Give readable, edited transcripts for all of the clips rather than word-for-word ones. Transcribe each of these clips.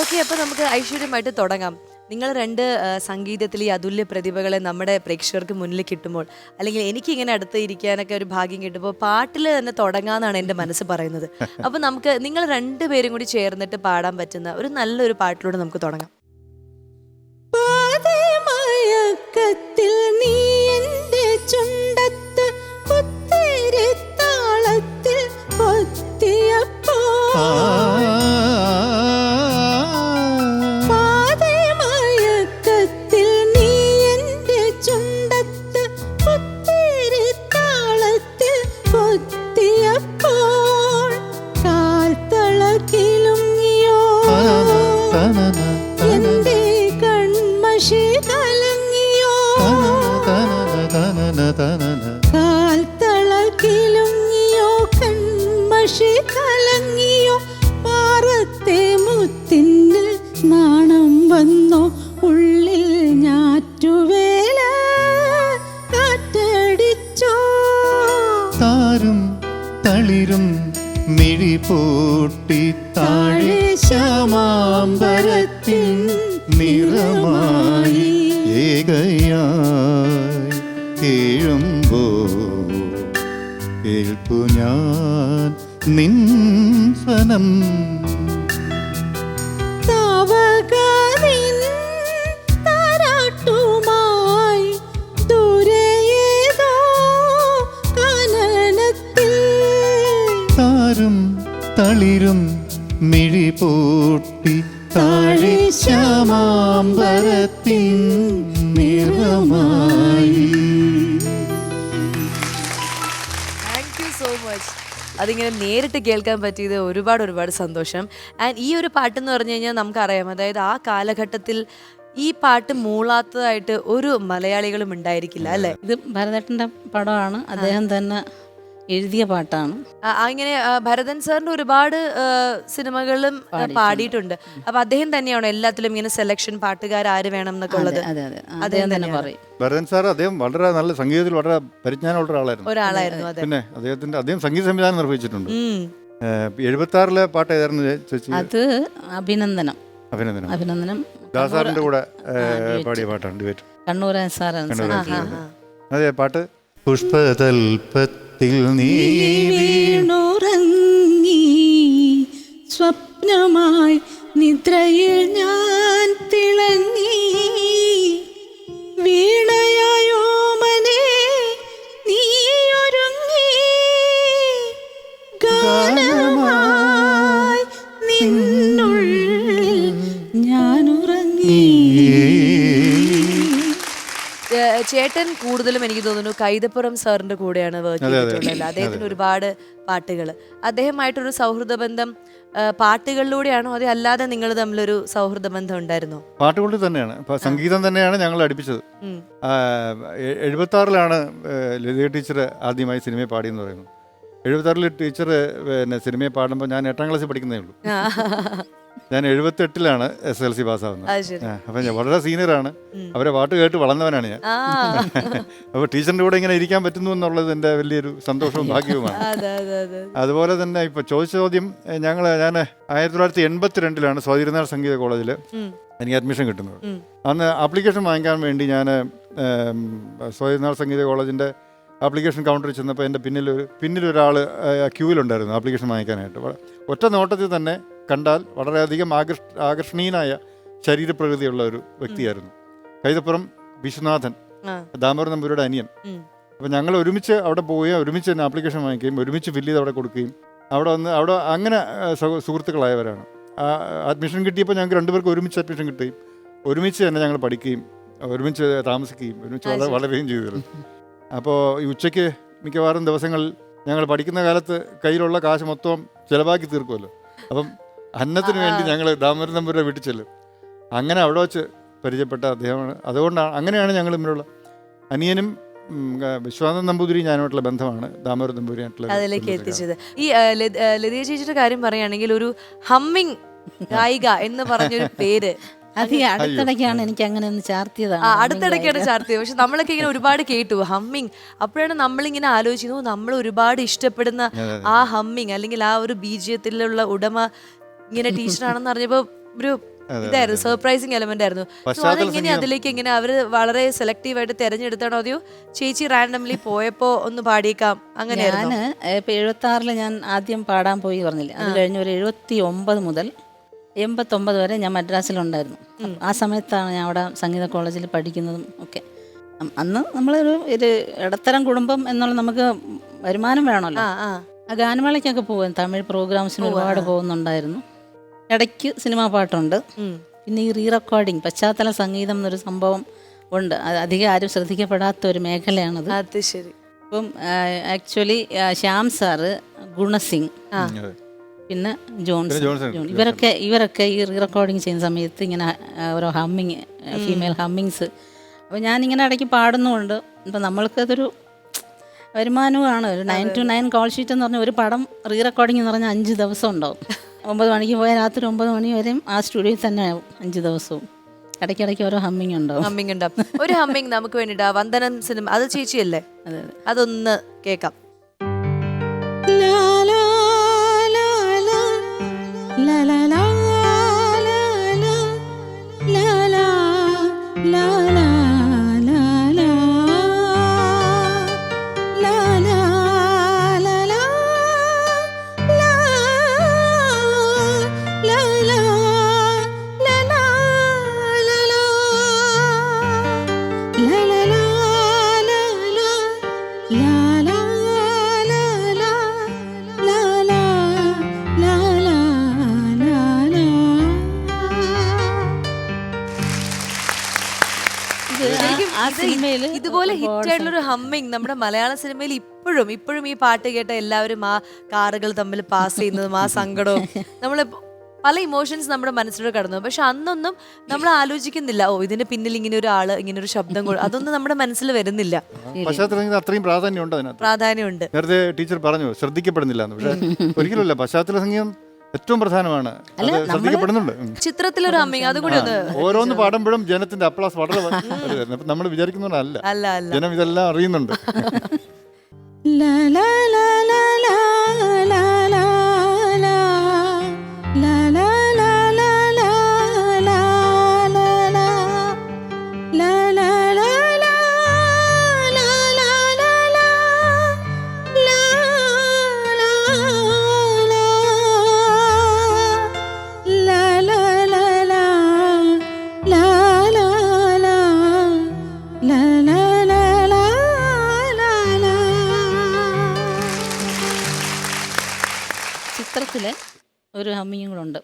Okay, അപ്പൊ നമുക്ക് ഐശ്വര്യമായിട്ട് തുടങ്ങാം. നിങ്ങൾ രണ്ട് സംഗീതത്തിൽ ഈ അതുല്യ പ്രതിഭകളെ നമ്മുടെ പ്രേക്ഷകർക്ക് മുന്നിൽ കിട്ടുമ്പോൾ, അല്ലെങ്കിൽ എനിക്ക് ഇങ്ങനെ അടുത്ത് ഇരിക്കാനൊക്കെ ഒരു ഭാഗ്യം കിട്ടുമ്പോൾ പാട്ടിൽ തന്നെ തുടങ്ങാന്നാണ് എൻ്റെ മനസ്സ് പറയുന്നത്. അപ്പൊ നമുക്ക് നിങ്ങൾ രണ്ടുപേരും കൂടി ചേർന്നിട്ട് പാടാൻ പറ്റുന്ന ഒരു നല്ലൊരു പാട്ടിലൂടെ നമുക്ക് തുടങ്ങാം. പാതമയക്കത്തിൽ നീ എൻ്റെ ചുണ്ടത്ത് കുത്തിരി താളത്തിൽ കൊത്തിയപ്പോൾ പാതമയക്കത്തിൽ നീ എൻ്റെ ചുണ്ടത്ത് കുത്തിരി താളത്തിൽ കൊത്തിയപ്പോൾ കാൽത്തളകിലുങ്ങിയോ എൻ്റെ കൺമഷി കലങ്ങിയോ കാൽത്തളകിലുങ്ങിയോ കൺമഷി കലങ്ങിയോ പാറത്തെ മുത്തിന് നാണം വന്നോ ഉള്ളിൽ ഞാറ്റുവേല കാറ്റടിച്ചോ താരും തളിരും മിഴി പൂട്ടി താഴെ ശ്യാമാംബരത്തിൻ നിറമായി ഏകയായി കേഴുമ്പോ കേൾപ്പു ഞാൻ നിൻ സ്വനം താവകനിൻ താരാട്ടുമായി ദൂരെയേതോ കാനനത്തിൽ താരും തളിരും മിഴി പൂട്ടി താഴെ ശ്യാമാംബരത്തിൻ നിറമായി. Thank you so much. അതിങ്ങനെ നേരിട്ട് കേൾക്കാൻ പറ്റിയത് ഒരുപാട് ഒരുപാട് സന്തോഷം. ആൻഡ് ഈ ഒരു പാട്ടെന്ന് പറഞ്ഞു കഴിഞ്ഞാൽ നമുക്കറിയാം, അതായത് ആ കാലഘട്ടത്തിൽ ഈ പാട്ട് മൂളാത്തതായിട്ട് ഒരു മലയാളികളും ഉണ്ടായിരിക്കില്ല അല്ലേ? ഇത് ഭരതേട്ടൻ്റെ പടമാണ്, അദ്ദേഹം തന്നെ എഴുതിയ പാട്ടാണ്. അങ്ങനെ ഭരതൻ സാറിന്റെ ഒരുപാട് സിനിമകളും പാടിയിട്ടുണ്ട്. അപ്പൊ അദ്ദേഹം തന്നെയാണോ എല്ലാത്തിലും ഇങ്ങനെ സെലക്ഷൻ പാട്ടുകാർ ആര് വേണം എന്നൊക്കെ ഉള്ളത്? അതെ അതെ, അദ്ദേഹം തന്നെ പറയും. ഭരതൻ സാർ അദ്ദേഹം വളരെ നല്ല സംഗീതത്തിൽ വളരെ പരിജ്ഞാനമുള്ള ഒരാളായിരുന്നു. അതെ. പിന്നെ അദ്ദേഹം സംഗീത സംവിധാനം നിർവഹിച്ചിട്ടുണ്ട്. 76-ലെ പാട്ട് ഏതായിരുന്നു ചേച്ചി? അത് അഭിനന്ദനം. അഭിനന്ദനം ദാസാറിന്റെ കൂടെ പാടിയ പാട്ടാണ്, ഡിബേറ്റ്. കണ്ണൂരൻ സാറാണ്. അതെ പാട്ട്. പുഷ്പതൽപത്തിൽ നീ വീണുറങ്ങി സ്വപ്നമായി നിദ്രയിൽ ഞാൻ തിളങ്ങി വീണയായോ മനെ നീയൊരുങ്ങി ഗാനമായി നിന്നുള്ളിൽ ഞാനുറങ്ങി. ചേട്ടൻ കൂടുതലും എനിക്ക് തോന്നുന്നു കൈതപ്പുറം സാറിന്റെ കൂടെയാണ് വർക്ക് ചെയ്തിട്ടുള്ളത്. അദ്ദേഹത്തിന് ഒരുപാട് പാട്ടുകൾ, അദ്ദേഹമായിട്ടൊരു സൗഹൃദ ബന്ധം പാട്ടുകളിലൂടെയാണോ അതോ അല്ലാതെ നിങ്ങൾ തമ്മിലൊരു സൗഹൃദ ബന്ധം ഉണ്ടായിരുന്നോ? പാട്ടുകൊണ്ട് തന്നെയാണ്, സംഗീതം തന്നെയാണ് ഞങ്ങൾ അടുപ്പിച്ചത്. 76-ലാണ് ലളിത ടീച്ചർ ആദ്യമായി സിനിമയെ പാടിയെന്ന് പറയുന്നു. 76-ൽ ടീച്ചർ പിന്നെ സിനിമയെ പാടുമ്പോൾ ഞാൻ 8ാം ക്ലാസ്സിൽ പഠിക്കുന്നേ ഉള്ളൂ. ഞാൻ 78-ലാണ് SSLC പാസ്സാവുന്നത്. അപ്പം ഞാൻ വളരെ സീനിയറാണ്, അവരെ പാട്ട് കേട്ട് വളർന്നവനാണ് ഞാൻ. അപ്പോൾ ടീച്ചറിൻ്റെ കൂടെ ഇങ്ങനെ ഇരിക്കാൻ പറ്റുന്നു എന്നുള്ളത് എൻ്റെ വലിയൊരു സന്തോഷവും ഭാഗ്യവുമാണ്. അതുപോലെ തന്നെ ഇപ്പോൾ ചോദിച്ച ചോദ്യം, ഞാൻ 1982-ലാണ് സ്വാതിരുന്നാൾ സംഗീത കോളേജിൽ എനിക്ക് അഡ്മിഷൻ കിട്ടുന്നത്. അന്ന് ആപ്ലിക്കേഷൻ വാങ്ങിക്കാൻ വേണ്ടി ഞാൻ സ്വാതിരുന്നാൾ സംഗീത കോളേജിൻ്റെ ആപ്ലിക്കേഷൻ കൗണ്ടറിൽ ചെന്നപ്പോൾ എൻ്റെ പിന്നിലൊരാൾ ക്യൂവിലുണ്ടായിരുന്നു ആപ്ലിക്കേഷൻ വാങ്ങിക്കാനായിട്ട്. ഒറ്റ നോട്ടത്തിൽ തന്നെ കണ്ടാൽ വളരെയധികം ആകർഷണീയനായ ശരീരപ്രകൃതിയുള്ള ഒരു വ്യക്തിയായിരുന്നു. കൈതപ്പുറം വിശ്വനാഥൻ, ദാമോദരൻ നമ്പൂതിരിയുടെ അനിയൻ. അപ്പം ഞങ്ങൾ ഒരുമിച്ച് അവിടെ പോവുകയും ഒരുമിച്ച് തന്നെ ആപ്ലിക്കേഷൻ വാങ്ങിക്കുകയും ഒരുമിച്ച് ഫില്ല് ചെയ്ത് അവിടെ കൊടുക്കുകയും അവിടെ അങ്ങനെ സുഹൃത്തുക്കളായവരാണ്. അഡ്മിഷൻ കിട്ടിയപ്പോൾ ഞങ്ങൾക്ക് രണ്ടുപേർക്ക് ഒരുമിച്ച് അഡ്മിഷൻ കിട്ടുകയും ഒരുമിച്ച് തന്നെ ഞങ്ങൾ പഠിക്കുകയും ഒരുമിച്ച് താമസിക്കുകയും ഒരുമിച്ച് വളരുകയും ചെയ്തിരുന്നു. അപ്പോൾ ഈ ഉച്ചയ്ക്ക് മിക്കവാറും ദിവസങ്ങളിൽ ഞങ്ങൾ പഠിക്കുന്ന കാലത്ത് കയ്യിലുള്ള കാശ് മൊത്തം ചിലവാക്കി തീർക്കുമല്ലോ. അപ്പം അന്നത്തിന് വേണ്ടി ഞങ്ങൾ ദാമോദരൻ നമ്പൂതിരിയുടെ വീട്ടിൽ ചെല്ലും. അങ്ങനെ അവിടെ വെച്ച് പരിചയപ്പെട്ട അദ്ദേഹമാണ്. അതുകൊണ്ടാണ് അങ്ങനെയാണ് ഞങ്ങൾ തമ്മിലുള്ള അനിയനും വിശ്വനാഥൻ നമ്പൂതിരി ഞാനുമായിട്ടുള്ള ബന്ധമാണ് ദാമോദരൻ നമ്പൂതിരിയായിട്ടുള്ള അതിലേക്ക് എത്തിച്ചത്. ഈ ലതിക ചേച്ചിയുടെ കാര്യം പറയുകയാണെങ്കിൽ ഒരു ഹമ്മിങ് ഗായിക എന്ന് പറഞ്ഞൊരു പേര് അത് ഈ അടുത്തിടയ്ക്കാണ് എനിക്ക് അങ്ങനെ ഒന്ന് ചാർത്തിയതാണ്. അടുത്തിടയ്ക്കാണ് ചാർത്തിയത്. പക്ഷെ നമ്മളൊക്കെ ഇങ്ങനെ ഒരുപാട് കേട്ടു ഹമ്മിങ്. അപ്പോഴാണ് നമ്മളിങ്ങനെ ആലോചിച്ചു, നമ്മൾ ഒരുപാട് ഇഷ്ടപ്പെടുന്ന ആ ഹമ്മിങ് അല്ലെങ്കിൽ ആ ഒരു ബീജത്തിലുള്ള ഉടമ ഇങ്ങനെ ടീച്ചറാണെന്ന് അറിഞ്ഞപ്പോൾ ഒരു ഇതായിരുന്നു സർപ്രൈസിങ് എലമെന്റ് ആയിരുന്നു. So അതെങ്ങനെ അതിലേക്ക് എങ്ങനെ അവര് വളരെ സെലക്റ്റീവ് ആയിട്ട് തെരഞ്ഞെടുത്താണോ അതെയോ ചേച്ചി റാൻഡംലി പോയപ്പോ ഒന്ന് പാടിയേക്കാം അങ്ങനെയായിരുന്നു? ഞാൻ ഇപ്പം 76 ഞാൻ ആദ്യം പാടാൻ പോയി പറഞ്ഞില്ലേ, അത് കഴിഞ്ഞ് ഒരു 79 മുതൽ 89 വരെ ഞാൻ മദ്രാസിലുണ്ടായിരുന്നു. ആ സമയത്താണ് ഞാൻ അവിടെ സംഗീത കോളേജിൽ പഠിക്കുന്നതും ഒക്കെ. അന്ന് നമ്മളൊരു ഇടത്തരം കുടുംബം എന്നുള്ള നമുക്ക് വരുമാനം വേണമല്ലോ. ആ ഗാനമേളയ്ക്കൊക്കെ പോകും, തമിഴ് പ്രോഗ്രാംസിന് ഒരുപാട് പോകുന്നുണ്ടായിരുന്നു. ഇടയ്ക്ക് സിനിമാ പാട്ടുണ്ട്. പിന്നെ ഈ റീ റെക്കോർഡിങ് പശ്ചാത്തല സംഗീതം എന്നൊരു സംഭവം ഉണ്ട്. അത് അധികം ആരും ശ്രദ്ധിക്കപ്പെടാത്ത ഒരു മേഖലയാണത്. അത് ശരി. ഇപ്പം ആക്ച്വലി ശ്യാം സാറ്, ഗുണസിംഗ്, പിന്നെ ജോൺസൺ, ഇവരൊക്കെ ഈ റീ റെക്കോർഡിങ് ചെയ്യുന്ന സമയത്ത് ഇങ്ങനെ ഓരോ ഹമ്മിങ്, ഫീമെയിൽ ഹമ്മിങ്സ്. അപ്പോൾ ഞാനിങ്ങനെ ഇടയ്ക്ക് പാടുന്നുമുണ്ട്. ഇപ്പം നമ്മൾക്കതൊരു വരുമാനവുമാണ്. ഒരു 9 to 9 കോൾ ഷീറ്റ് എന്ന് പറഞ്ഞാൽ ഒരു പടം റീ റെക്കോർഡിംഗ് എന്ന് പറഞ്ഞാൽ 5 ദിവസം ഉണ്ടാവും. 9 മണിക്ക് പോയാൽ രാത്രി 9 മണി വരെയും ആ സ്റ്റുഡിയോയിൽ തന്നെ ആവും 5 ദിവസവും. ഇടയ്ക്കിടയ്ക്ക് ഓരോ ഹമ്മിങ് ഉണ്ടാവും. ഹമ്മിങ് ഉണ്ടാവും. ഒരു ഹമ്മിങ് നമുക്ക് വേണ്ടിട്ടാ വന്ദനം സിനിമ, അത് ചേച്ചിയല്ലേ? അതെ. അതൊന്ന് കേൾക്കാം. ലാ ലാ ലാ ലാ ലാ ലാ ലാ ലാ ലാ ലാ ലാ ഇതുപോലെ ഹിറ്റ് ആയിട്ടുള്ള ഒരു ഹമ്മിങ് നമ്മുടെ മലയാള സിനിമയിൽ ഇപ്പോഴും ഈ പാട്ട് കേട്ട എല്ലാവരും ആ കാറുകൾ തമ്മിൽ പാസ് ചെയ്യുന്നതും ആ സങ്കടവും നമ്മള് പല ഇമോഷൻസ് നമ്മുടെ മനസ്സിലൂടെ കടന്നു. പക്ഷെ അന്നൊന്നും നമ്മൾ ആലോചിക്കുന്നില്ല, ഓ ഇതിന് പിന്നിൽ ഇങ്ങനെ ഒരു ആള്, ഇങ്ങനെ ഒരു ശബ്ദം, അതൊന്നും നമ്മുടെ മനസ്സിൽ വരുന്നില്ല. പശ്ചാത്തലം അത്രയും പ്രാധാന്യമുണ്ട് അതിനകത്ത്. പ്രാധാന്യമുണ്ട്. നേരത്തെ ടീച്ചർ പറഞ്ഞു ശ്രദ്ധിക്കപ്പെടുന്നില്ല എന്ന്. പക്ഷെ ഒരിക്കലുമല്ല, പശ്ചാത്തല സംഗീതം ഏറ്റവും പ്രധാനമാണ്. അത് ശ്രദ്ധിക്കപ്പെടുന്നുണ്ട്. ചിത്രത്തിലൊരു ഹമ്മിങ് അതുകൂടി ഒന്ന് ഓരോന്ന് പാടുമ്പോഴും ജനത്തിന്റെ അപ്ലാസ് വളരെ നമ്മൾ വിചാരിക്കുന്നതല്ല, ജനം ഇതെല്ലാം അറിയുന്നുണ്ട്. ചിത്രത്തിലെ ഒരു ഹമ്മിങ്ങും കൂടെ ഉണ്ട്.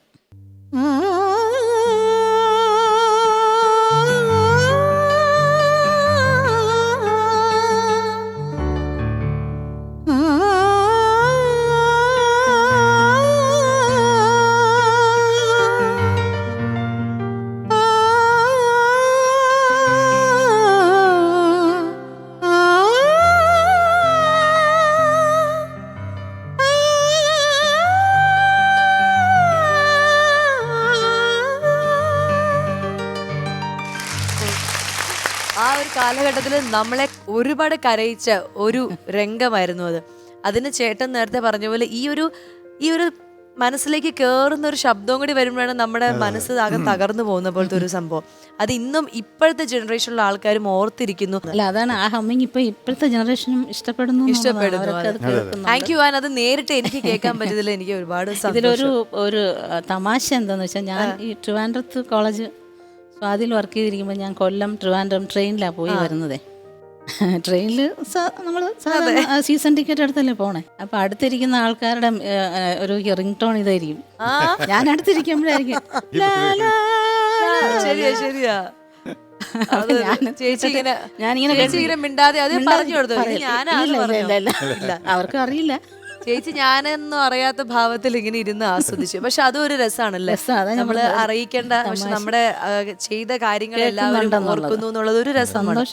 ആ ഒരു കാലഘട്ടത്തിൽ നമ്മളെ ഒരുപാട് കരയിച്ച ഒരു രംഗമായിരുന്നു അത്. അതിന് ചേട്ടൻ നേരത്തെ പറഞ്ഞ പോലെ ഈ ഒരു മനസ്സിലേക്ക് കേറുന്ന ഒരു ശബ്ദവും കൂടി വരുമ്പോഴാണ് നമ്മുടെ മനസ്സ് ആകെ തകർന്നു പോകുന്ന പോലത്തെ ഒരു സംഭവം. അത് ഇന്നും ഇപ്പോഴത്തെ ജനറേഷനിലുള്ള ആൾക്കാരും ഓർത്തിരിക്കുന്നു. അല്ല, അതാണ് ആ ഹമ്മിങ് ഇപ്പോഴത്തെ ജനറേഷനും ഇഷ്ടപ്പെടുന്നു. Thank you an. അത് നേരിട്ട് എനിക്ക് കേൾക്കാൻ പറ്റിയതിൽ എനിക്ക് ഒരുപാട് ഇതിലൊരു തമാശ എന്താന്ന് വെച്ചാൽ, ഞാൻ ഈ ട്രിവാൻഡ്രത്ത് കോളേജ് സ്വാതിയിൽ വർക്ക് ചെയ്തിരിക്കുമ്പോൾ ഞാൻ കൊല്ലം ട്രിവാൻഡ്രം ട്രെയിനിലാണ് പോയി വരുന്നതേ. ട്രെയിനിൽ നമ്മൾ സീസൺ ടിക്കറ്റ് എടുത്തല്ലേ പോണേ. അപ്പൊ അടുത്തിരിക്കുന്ന ആൾക്കാരുടെ ഒരു റിംഗ് ടോൺ ഇതായിരിക്കും. ഞാൻ അടുത്തിരിക്കുമ്പോഴായിരിക്കും ശരിയാ ഞാനിങ്ങനെ മിണ്ടാതെ അത് പറഞ്ഞു കൊടുത്തു. അവർക്ക് അറിയില്ല. ചേച്ചി ഞാനെന്നും അറിയാത്ത ഭാവത്തിൽ ഇങ്ങനെ ഇരുന്ന് ആസ്വദിച്ചു. പക്ഷെ അതും ഒരു രസമാണല്ലേ, നമ്മള് അറിയിക്കേണ്ട പക്ഷെ നമ്മുടെ ചെയ്ത കാര്യങ്ങൾ എല്ലാവരും ഓർക്കുന്നു എന്നുള്ളത് ഒരു രസമാണ്.